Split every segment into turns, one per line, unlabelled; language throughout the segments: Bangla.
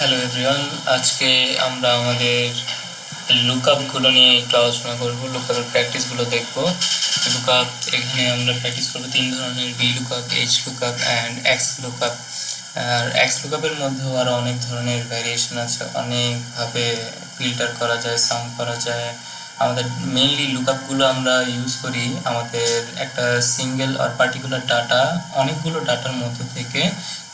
হ্যালো এভরিওয়ান, আজকে আমরা আমাদের লুকআপগুলো নিয়ে একটু আলোচনা করব। লুকআপের প্র্যাকটিসগুলো দেখব। লুকআপ এখানে আমরা প্র্যাকটিস করব তিন ধরনের: V lookup, H lookup and X lookup. আর এক্স লুকআপের মধ্যেও আরও অনেক ধরনের ভ্যারিয়েশন আছে, অনেকভাবে ফিল্টার করা যায়, সাম করা যায়। আমাদের মেইনলি লুকআপগুলো আমরা ইউজ করি আমাদের একটা সিঙ্গেল আর পার্টিকুলার ডাটা অনেকগুলো ডাটার মধ্যে থেকে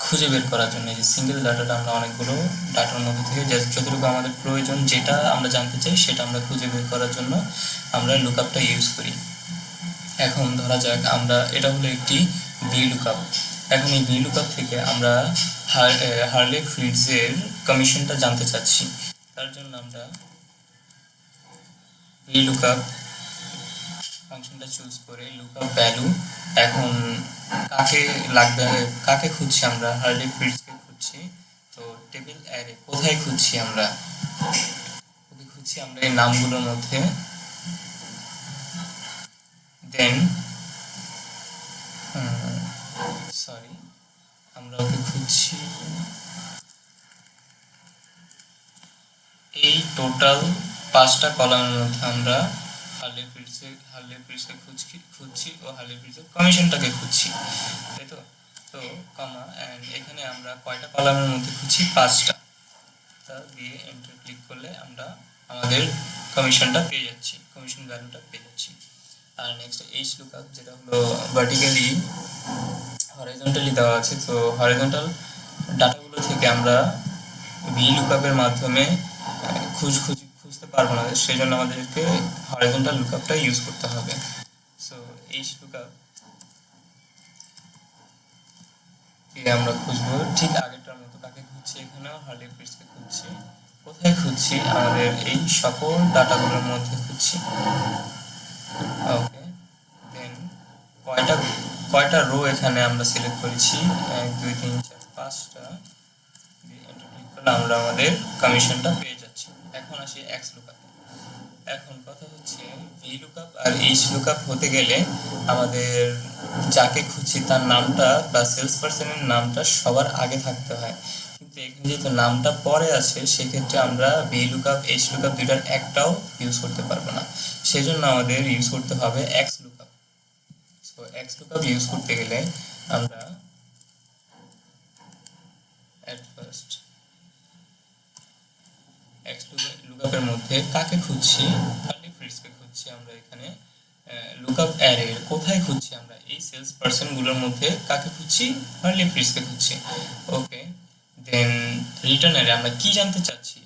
খুঁজে বের করার জন্য। এই যে সিঙ্গেল ডাটাটা আমরা অনেকগুলো ডাটার মধ্যে থেকে যতটুকু আমাদের প্রয়োজন, যেটা আমরা জানতে চাই সেটা আমরা খুঁজে বের করার জন্য আমরা লুকআপটা ইউজ করি। এখন ধরা যাক আমরা এটা হলো একটি ভি লুকআপ। এখন এই ভি লুকআপ থেকে আমরা হার্লে ফ্রিটজের কমিশনটা জানতে চাচ্ছি। তার জন্য আমরা ভি লুকআপ ফাংশনটা চুজ করে লুকআপ ভ্যালু, এখন কাকে লাগবে, কাকে খুঁজছি আমরা, হার্লে ফ্রিটজকে খুঁজছি। তো টেবিল অ্যারে কোথায় খুঁজছি আমরা, ওকে খুঁজছি আমরা এই নামগুলোর মধ্যে। দেন সরি, আমরা ওকে খুঁজছি এই টোটাল 5টা কলামের মধ্যে। আমরা হার্লে ফ্রিটজকে খুঁজছি ও হার্লে ফ্রিটজের কমিশনটাকে খুঁজছি, তাই তো। তো কমা অ্যান্ড এখানে আমরা কয়টা কলামের মধ্যে খুঁজছি, 5টা। তা দিয়ে এন্টার ক্লিক করলে আমরা আমাদের কমিশনটা পেয়ে যাচ্ছি, কমিশন ভ্যালুটা পেয়ে যাচ্ছি। আর নেক্সট এইচ লুকআপ, যেটা হলো ভার্টিক্যালি হরাইজন্টালি দেওয়া আছে। তো হরাইজন্টাল ডাটাগুলো থেকে আমরা ভি লুকআপের মাধ্যমে খুঁজতে পারবো না, সেই জন্য আমাদেরকে হরাইজন্টাল লুকআপটা ইউজ করতে হবে। সো এইচ লুকআপ দিয়ে আমরা খুঁজবো ঠিক আগেরটার মতো। কাকে খুঁজছি, এখানেও হার্লে ফ্রিটজকে খুঁজছি। কোথায় খুঁজছি, আমাদের এই সকল ডাটাগুলোর মধ্যে খুঁজছি। ওকে, দেন কয়টা রো এখানে আমরা সিলেক্ট করেছি, 1 2 3 4 5টা। দিয়ে এন্টার ক্লিক করলে আমরা আমাদের কমিশনটা পেয়ে যাচ্ছি। এখন আসি এক্স লুকআপে। এখন কথা হচ্ছে, ভি লুকআপ আর এইচ লুকআপ হতে গেলে আমাদের যাকে খুঁজছি তার নামটা বা সেলস পার্সনের নামটা সবার আগে থাকতে হয়। কিন্তু এখানে যেহেতু নামটা পরে আছে, সেক্ষেত্রে আমরা ভি লুকআপ এইচ লুকআপ দুইটার একটাও ইউজ করতে পারবো না। সেজন্য আমাদের ইউজ করতে হবে x lookup. So x lookup use করতে গেলে আমরা এট ফার্স্ট এক্স লুকআপের মধ্যে কাকে খুঁজছি, হার্লে ফ্রিটজকে খুঁজছি। আমরা এখানে লুকআপ অ্যারে কোথায় খুঁজছি, আমরা এই সেলস পার্সনগুলোর মধ্যে কাকে খুঁজছি, হার্লে ফ্রিটজকে খুঁজছি। ওকে, দেন রিটার্ন অ্যারে আমরা কি জানতে চাচ্ছি,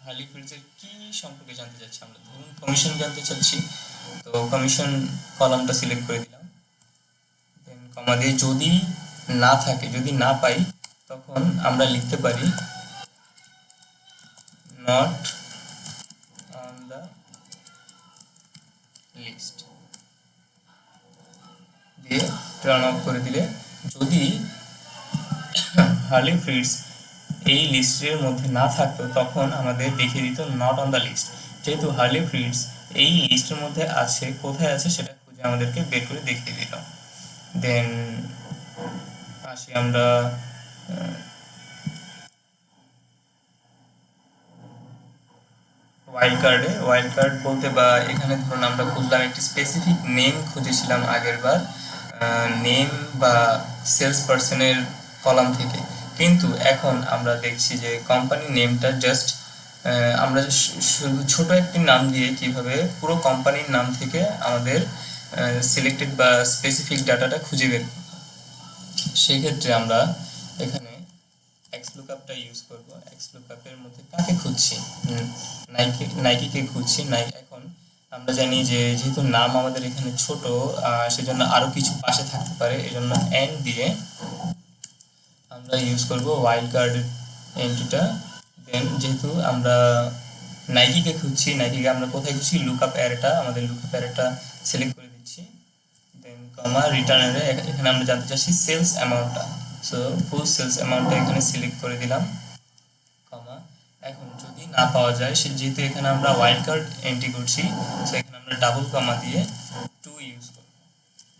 হার্লে ফ্রিটজের কি সম্পর্কে জানতে চাচ্ছি। আমরা ধরুন কমিশন জানতে চাচ্ছি, তো কমিশন কলামটা সিলেক্ট করে দিলাম। দেন কমা দিয়ে যদি না থাকে, যদি না পাই, তখন আমরা লিখতে পারি নট অন দ্য লিস্ট দিয়ে টার্ন অফ করে দিলে, যদি হার্লে ফ্রিটজ এই লিস্টের মধ্যে না থাকতো তখন আমাদের দেখিয়ে দিত নট অন দ্য লিস্ট। যেহেতু হার্লে ফ্রিটজ এই লিস্টের মধ্যে আছে, কোথায় আছে সেটা খুঁজে আমাদেরকে বের করে দেখিয়ে দিল। দেন আসি আমরা ওয়াইল্ড কার্ডে। ওয়াইল্ড কার্ড বলতে, বা এখানে ধরুন আমরা খুঁজলাম একটি স্পেসিফিক নেম খুঁজেছিলাম আগের বার, নেম বা সেলস পার্সনের কলাম থেকে। কিন্তু এখন আমরা দেখছি যে কোম্পানি নেমটা জাস্ট আমরা শুধু ছোট একটি নাম দিয়ে কিভাবে পুরো কোম্পানির নাম থেকে আমাদের সিলেক্টেড বা স্পেসিফিক ডাটাটা খুঁজে বের করব। সেক্ষেত্রে আমরা এখানে এক্স লুকআপটা ইউজ করব। এক্স লুকআপের মধ্যে কাকে খুঁজছি, নাইকিকে খুঁজছি। এখন আমরা জানি যে যেহেতু নাম আমাদের এখানে ছোট, সেজন্য আরো কিছু পাশে থাকতে পারে, এজন্য এন দিয়ে আমরা ইউজ করব ওয়াইল্ড কার্ড এন্ট্রিটা। দেন যেহেতু আমরা নাইকিকে খুঁজছি, নাইকিকে আমরা কোথায় খুঁজছি, লুকআপ অ্যারেটা, আমাদের লুকআপ অ্যারেটা সিলেক্ট করে দিচ্ছি। দেন কমা রিটার্ন অ্যারে, এখানে আমরা জানতে চাচ্ছি সেলস অ্যামাউন্টটা। সো ফুল সেলস অ্যামাউন্টটা এখানে সিলেক্ট করে দিলাম, কমা। এখন যদি না পাওয়া যায়, যেহেতু এখানে আমরা ওয়াইল্ড কার্ড এন্ট্রি করছি, সো এখানে আমরা ডাবল কমা দিয়ে 2 ইউজ করব।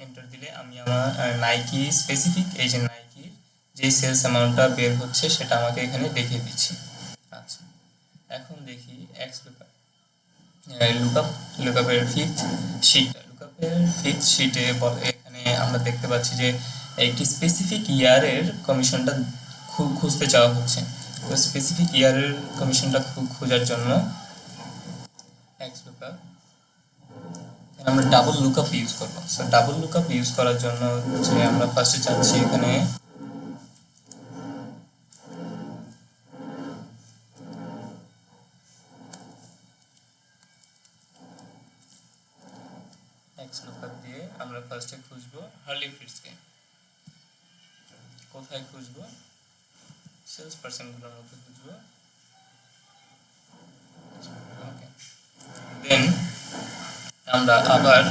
এন্টার দিলে আমি আমার নাইকি স্পেসিফিক, এই যে নাইকির যে সেলস অ্যামাউন্টটা বের হচ্ছে সেটা আমাকে এখানে দেখিয়ে দিচ্ছি। এখন দেখি এক্স লুকআপ লুকআপ লুকআপের ফিফথ শিটে এখানে আমরা দেখতে পাচ্ছি যে একটি স্পেসিফিক ইয়ারের কমিশনটা খুঁজতে চাওয়া হচ্ছে। তো স্পেসিফিক ইয়ারের কমিশনটা খোঁজার জন্য এক্স লুকআপ আমরা ডাবল লুকআপ ইউজ করব। সো ডাবল লুকআপ ইউজ করার জন্য যে আমরা ফার্স্টে চাচ্ছি এখানে এক্স লুকআপ দিয়ে আমরা ফার্স্টে খুঁজবো হার্লি ফ্রিজকে। কোথায় খুঁজবো? সেলস পার্সনগুলোর মধ্যে খুঁজবো। ওকে, দেন আমরা আবার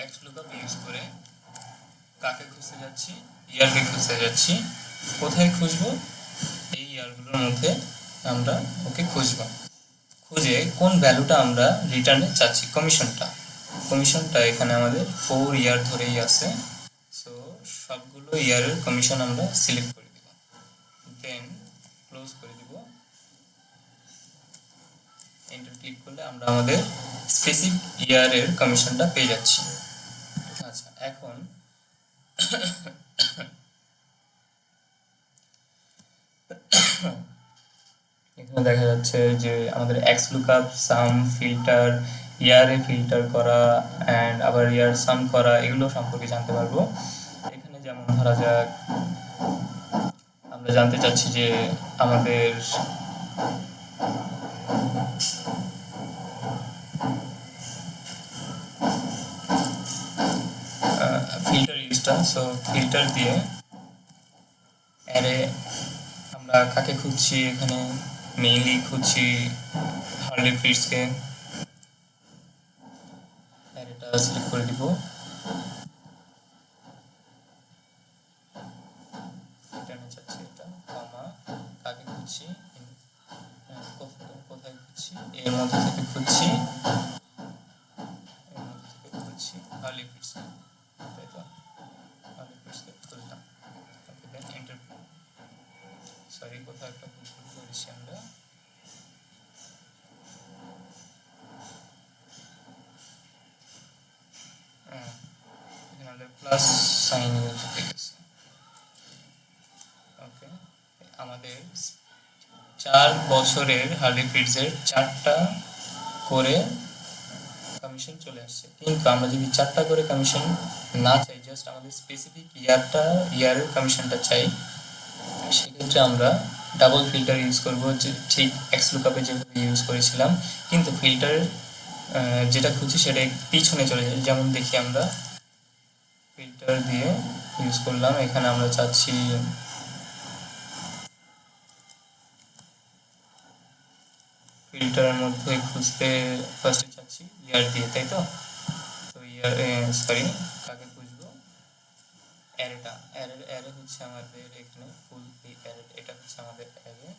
এক্স লুকআপ ইউজ করে কাকে খুঁজতে যাচ্ছি? ইয়ারকে খুঁজতে যাচ্ছি। কোথায় খুঁজবো? এই ইয়ারগুলোর মধ্যে আমরা ওকে খুঁজবো। খুঁজে কোন ভ্যালুটা আমরা রিটার্নে চাচ্ছি, কমিশনটা এখানে আমাদের 4 ইয়ার ধরেই আছে। সো সবগুলো ইয়ারের কমিশন আমরা সিলেক্ট করে দিব, দেন ক্লোজ করে দিব। এন্টার ক্লিক করলে আমরা আমাদের স্পেসিফিক ইয়ারের কমিশনটা পেয়ে যাচ্ছি। আচ্ছা, এখন এখানে দেখা যাচ্ছে যে আমাদের এক্স লুকআপ, সাম, ফিল্টার, ইয়ারে ফিল্টার করা অ্যান্ড আবার ইয়ার সাম করা, এগুলো সম্পর্কে জানতে পারবো। এখানে যেমন ধরা যাক আমরা জানতে চাচ্ছি যে আমাদের ফিল্টার ইউজটা। সো ফিল্টার দিয়ে অ্যারে আমরা কাকে খুঁজছি? এখানে মেইনলি খুঁজছি হার্লি ফ্রিজকে। অ্যারেটা সিলেক্ট করে দিব, রিটার্নে চাচ্ছি এটা, কমা কাকে খুঁজছি? কোথায় খুঁজছি? এর মধ্যে থেকে খুঁজছি হার্লি ফ্রিজকে, তাই তো? হার্লি ফ্রিজকে খুঁজলাম। ওকে, দেন এন্টার। সরি, কোথাও একটা ভুল করেছি আমরা। এখানে আমাদের প্লাস সাইন ইউজ হয়ে গেছে। ওকে, আমাদের 4 বছরের হার্লি ফ্রিজের 4টা করে কমিশন চলে আসছে। কিন্তু আমরা যদি 4টা করে কমিশন না চাই, জাস্ট আমাদের স্পেসিফিক ইয়ারের কমিশনটা চাই, সেক্ষেত্রে আমরা ডাবল ফিল্টার ইউজ করব, যে ঠিক এক্স লুকআপে যেভাবে ইউজ করেছিলাম। কিন্তু ফিল্টারের যেটা খুঁজছি সেটা পিছনে চলে যায়। যেমন দেখি আমরা ফিল্টার দিয়ে ইউজ করলাম, এখানে আমরা চাচ্ছি ফিল্টারের মধ্যে খুঁজতে ফার্স্টে চাচ্ছি ইয়ার দিয়ে, তাই তো? তো ইয়ার সরি, কাকে খুঁজবো? অ্যারে হচ্ছে আমাদের এখানে ফুল, এই অ্যারে, এটা হচ্ছে আমাদের অ্যারে।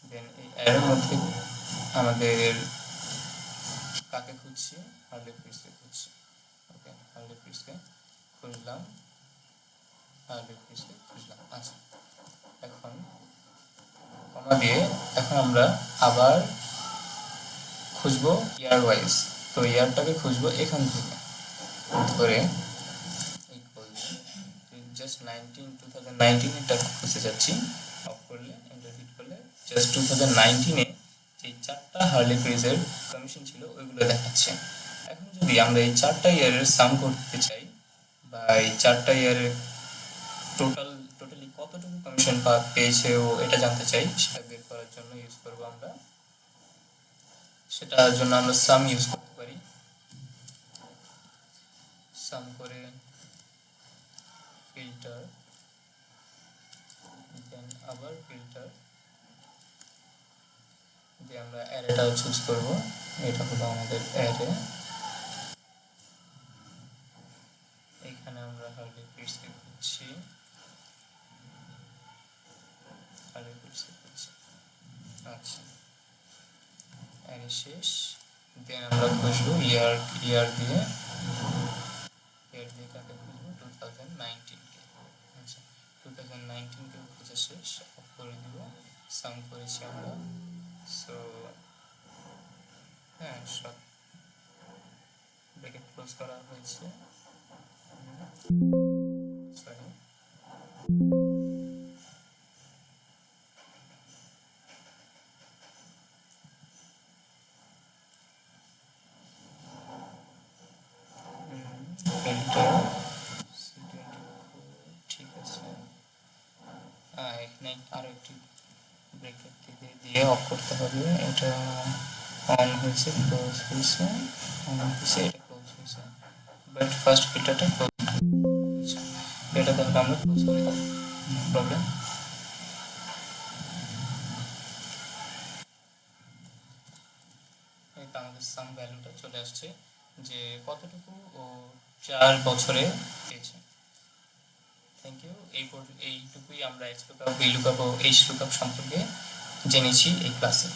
দেন এই অ্যারের মধ্যে আমাদের কাকে খুঁজছি? হার্লি ফ্রিজকে খুঁজছি। ওকে, হার্লি ফ্রিজকে খুঁজলাম, আচ্ছা, এখন কমা দিয়ে এখন আমরা আবার খুঁজবো ইয়ার ওয়াইজ। তো ইয়ারটাকে খুঁজবো এখান থেকে ধরে জাস্ট 2019 এটা খুঁজে যাচ্ছি। অফ করলে, এন্টার হিট করলে জাস্ট 2019-এ যে 4টা হার্লি ফ্রিজের কমিশন ছিল ওইগুলো দেখাচ্ছে। এখন যদি আমরা এই 4টা ইয়ারের সাম করতে চাই, বা এই 4টা ইয়ারের টোটালি কতটুকু কমিশন পেয়েছে ও এটা জানতে চাই, সেটা বের করার জন্য ইউজ করবো আমরা, সেটার জন্য আমরা সাম ইউজ করতে পারি। সাম করে ফিল্টার, দেন আবার ফিল্টার দিয়ে আমরা অ্যারেটা চুজ করব। এটা হলো আমাদের অ্যারে। এখানে আমরা হার্লি ফ্রিজকে খুঁজছি, আচ্ছা, অ্যারে শেষ। দেন আমরা খুঁজবো ইয়ার দিয়ে কাকে খুঁজবো? 2019-কে। আচ্ছা, 2019-কে খুঁজে শেষ, অফ করে দিব। সাম করেছি আমরা সো হ্যাঁ, সব ব্রেকেট ক্লোজ করা হয়েছে। সরি, এন্টার ঠিক আছে। এখানে আরো একটি ব্রেকেট দিয়ে অফ করতে হবে। এটা অন হয়েছে, ক্লোজ হয়েছে, অন হয়েছে, এটা ক্লোজ হয়েছে, বাট ফার্স্ট ফিল্টারটা ক্লোজ হয়েছে। এটা তাহলে আমরা ক্লোজ করে দেবো, নো প্রবলেম। এই তো আমাদের সাম ভ্যালুটা চলে আসছে, যে কতটুকু ও 4 বছরে পেয়েছে। Thank you. এইটুকুই আমরা এক্স লুকআপ, ভি লুকআপ ও এইচ লুকআপ সম্পর্কে জেনেছি এই ক্লাসে।